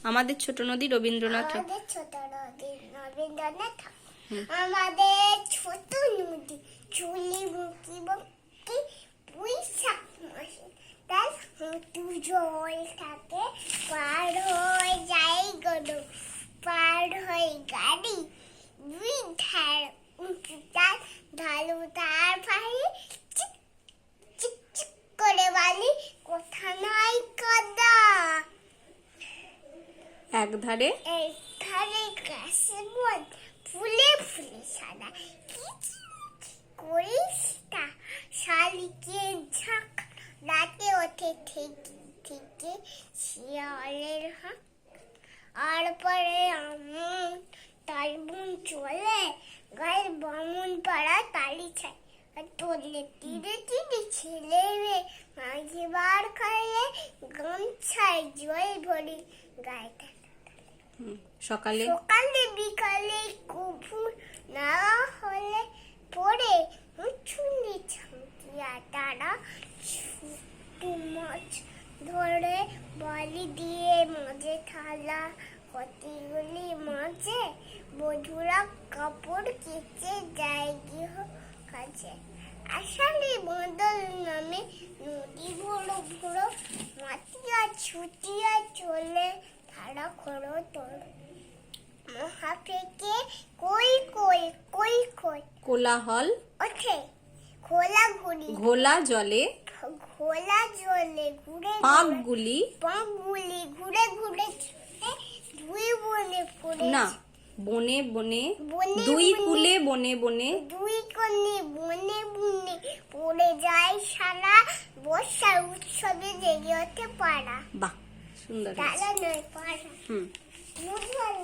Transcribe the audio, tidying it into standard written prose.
আমাদের ছোট নদী রবীন্দ্রনাথ ঠাকুর। আমাদের ছোট নদী রবীন্দ্রনাথ ঠাকুর। আমাদের ছোট নদী চুলি মুখি মুখি বৈশাখ মাসে তার হাঁটু জল থাকে, পার হয়ে যায় গরু, পার হয়ে গাড়ি, দুই ধার উঁচু তার ঢালু তার পায়ে চিক চিক চিক করে বালি, কোথা নাই কাদা। একধারে এখানে গাছের বন ফুলে ফুলে সাদা, করিস তা শালিকে ঝাঁক, রাতে ওঠে থেকে থেকে শিয়ালের হাঁক। আর পরে আমন তার বোন চলে, গায়ের বামুন পাড়া তালি ছাই, তোলে তীরে তীরে ছেলে মেয়ে মাঝে বার খাইলে গামছায় জল ভরি গায়ে। সকালে সকালে বিকালে কভু না হলে পরে চুনি ছাঁকিয়া তারা ছোট মাছ ধরে, বালি দিয়ে মাঝে থালা কতগুলি মাঝে, বধুরা কাপড় কেচে যায় গৃহ কাজে। আষাঢ়ে বাদল নামে নদী বড় বড়, মাতিয়া ছুটিয়া চলে ধারা খড় তোর। মহা থেকে কই কই কই কই কোলাহল ওঠে, খোলা ঘুরি ঘোলা জলে ঘোলা জলে ঘুরে পাকগুলি পাগুলি ঘুরে ঘুরে ছুটে, দুই বনে পড়ে না বনে বনে বনে দুই বনে, কুলে বনে বনে দুই কন্যে বনে বনে পড়ে যায় সারা, বর্ষার উৎসবে জেগে ওঠে পাড়া। বাহ সুন্দর হয়েছে। তারা নয় পাড়া। হুম বুঝবার